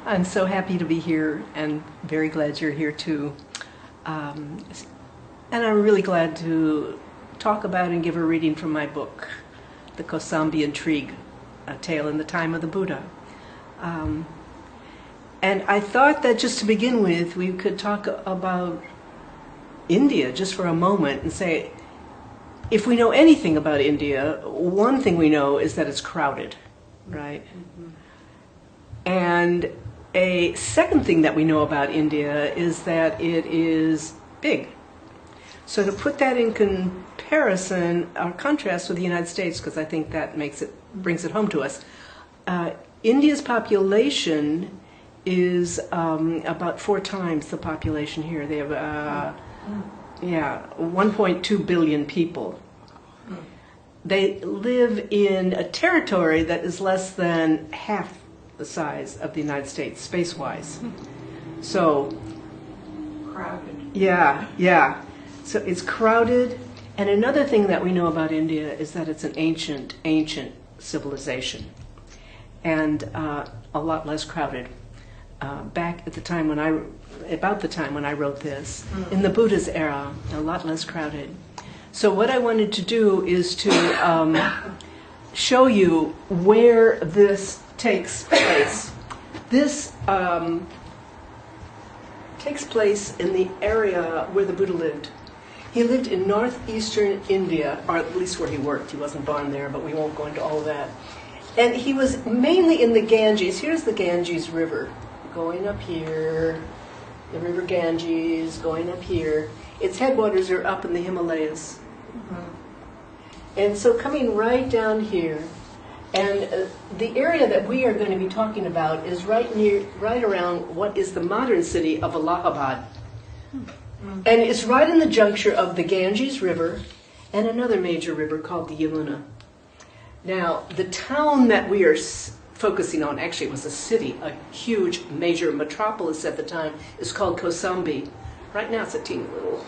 I'm so happy to be here and very glad you're here too. And I'm really glad to talk about and give a reading from my book, The Kosambi Intrigue, A Tale in the Time of the Buddha. And I thought that just to begin with, we could talk about India just for a moment and say, if we know anything about India, one thing we know is that it's crowded, right? Mm-hmm. And a second thing that we know about India is that it is big. So to put that in comparison or contrast with the United States, because I think that brings it home to us, India's population is about 4 times the population here. They have 1.2 billion people. They live in a territory that is less than half the size of the United States, space-wise. So, crowded. Yeah. So it's crowded. And another thing that we know about India is that it's an ancient civilization, and a lot less crowded. Back at the time when I wrote this, in the Buddha's era, a lot less crowded. So what I wanted to do is to show you where this takes place. This takes place in the area where the Buddha lived. He lived in northeastern India, or at least where he worked. He wasn't born there, but we won't go into all of that. And he was mainly in the Ganges. Here's the Ganges River, going up here. The river Ganges, going up here. Its headwaters are up in the Himalayas. Mm-hmm. And so coming right down here, and the area that we are going to be talking about is right around what is the modern city of Allahabad. Mm-hmm. And it's right in the juncture of the Ganges River and another major river called the Yamuna. Now, the town that we are focusing on, actually it was a city, a huge major metropolis at the time, is called Kosambi. Right now it's a teeny little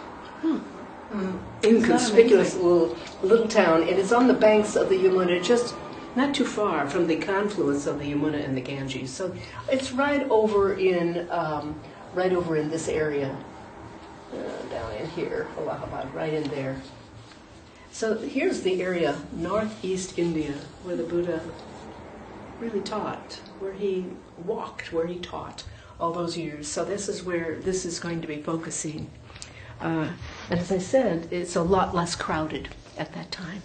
inconspicuous little town, and it's on the banks of the Yamuna, just not too far from the confluence of the Yamuna and the Ganges. So it's right over in this area, down in here, Allahabad, right in there. So here's the area, northeast India, where the Buddha really taught, where he walked, where he taught all those years. So this is where this is going to be focusing. And as I said, it's a lot less crowded at that time.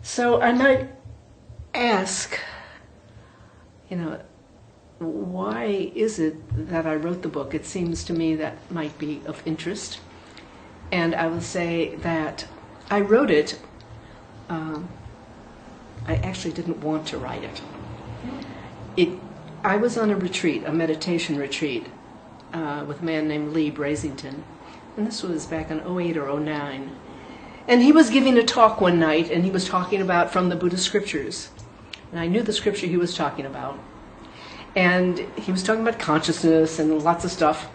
So I might ask, why is it that I wrote the book? It seems to me that might be of interest. And I will say that I wrote it, I actually didn't want to write it. I was on a retreat, a meditation retreat, with a man named Lee Brasington, and this was back in 2008 or 2009. And he was giving a talk one night, and he was talking about from the Buddhist scriptures. And I knew the scripture he was talking about. And he was talking about consciousness and lots of stuff.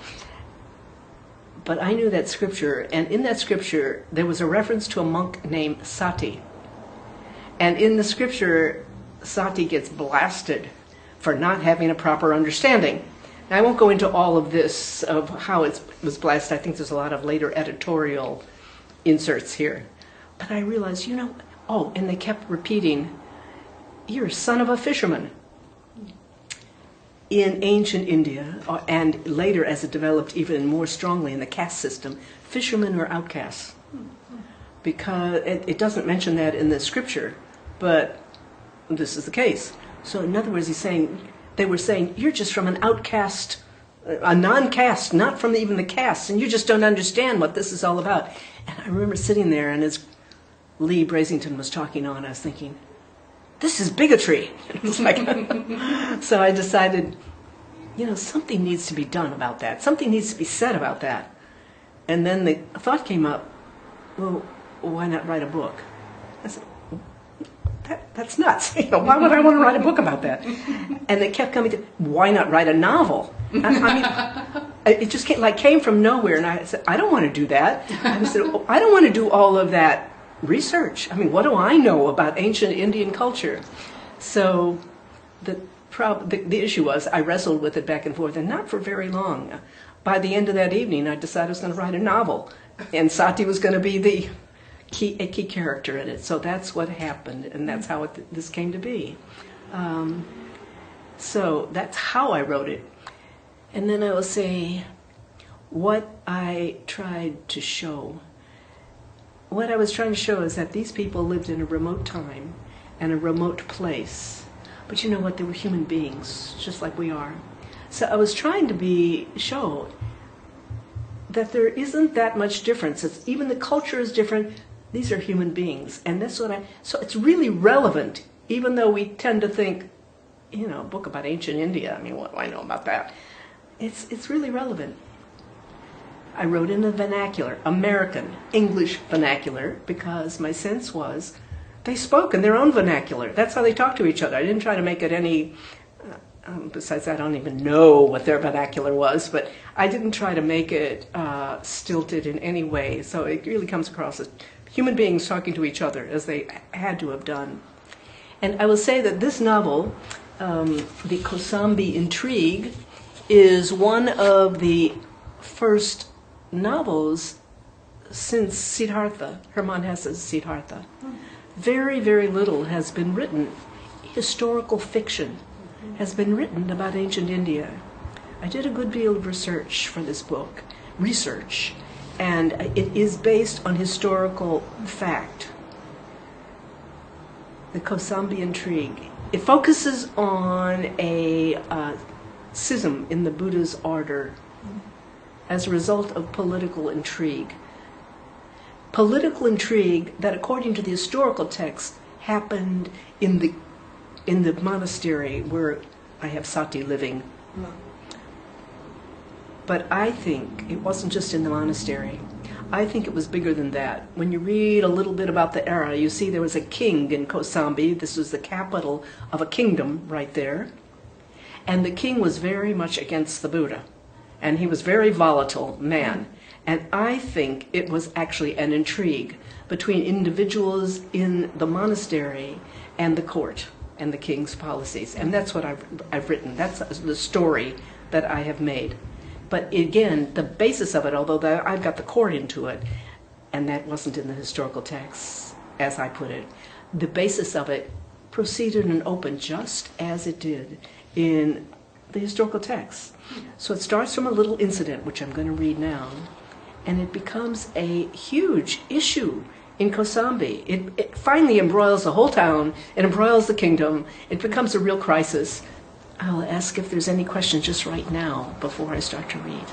But I knew that scripture, and in that scripture, there was a reference to a monk named Sati. And in the scripture, Sati gets blasted for not having a proper understanding. Now, I won't go into all of this, of how it was blasted. I think there's a lot of later editorial inserts here. But I realized, and they kept repeating, you're a son of a fisherman. In ancient India, and later as it developed even more strongly in the caste system, fishermen were outcasts. Because it doesn't mention that in the scripture, but this is the case. So in other words, they were saying, you're just from an outcast, a non-caste, not from even the caste, and you just don't understand what this is all about. And I remember sitting there, and as Lee Brasington was talking on, I was thinking, this is bigotry. It's like, so I decided, something needs to be done about that. Something needs to be said about that. And then the thought came up, well, why not write a book? I said, that's nuts. Why would I want to write a book about that? And they kept coming to, why not write a novel? It just came from nowhere. And I said, I don't want to do that. I said, I don't want to do all of that research. What do I know about ancient Indian culture? So the the issue was I wrestled with it back and forth, and not for very long. By the end of that evening, I decided I was going to write a novel, and Sati was going to be a key character in it. So that's what happened, and that's how this came to be. So that's how I wrote it. And then I will say what I tried to show. What I was trying to show is that these people lived in a remote time and a remote place. But you know what? They were human beings, just like we are. So I was trying to show that there isn't that much difference. Even the culture is different. These are human beings. And that's what so it's really relevant, even though we tend to think, a book about ancient India, I mean, what do I know about that? It's really relevant. I wrote in the vernacular, American, English vernacular, because my sense was they spoke in their own vernacular. That's how they talked to each other. I didn't try to make it any, besides I don't even know what their vernacular was, but I didn't try to make it stilted in any way. So it really comes across as human beings talking to each other, as they had to have done. And I will say that this novel, the Kosambi Intrigue, is one of the first novels since Siddhartha, Hermann Hesse's Siddhartha. Very, very little has been written. Historical fiction has been written about ancient India. I did a good deal of research for this book, and it is based on historical fact. The Kosambi Intrigue. It focuses on a schism in the Buddha's order as a result of political intrigue. Political intrigue that, according to the historical text, happened in the monastery where I have Sati living. But I think it wasn't just in the monastery. I think it was bigger than that. When you read a little bit about the era, you see there was a king in Kosambi. This was the capital of a kingdom right there. And the king was very much against the Buddha. And he was a very volatile man. And I think it was actually an intrigue between individuals in the monastery and the court and the king's policies. And that's what I've written. That's the story that I have made. But again, the basis of it, although I've got the court into it, and that wasn't in the historical text, as I put it, the basis of it proceeded and opened just as it did in the historical text. So it starts from a little incident, which I'm going to read now, and it becomes a huge issue in Kosambi. It finally embroils the whole town, it embroils the kingdom, it becomes a real crisis. I'll ask if there's any questions just right now before I start to read.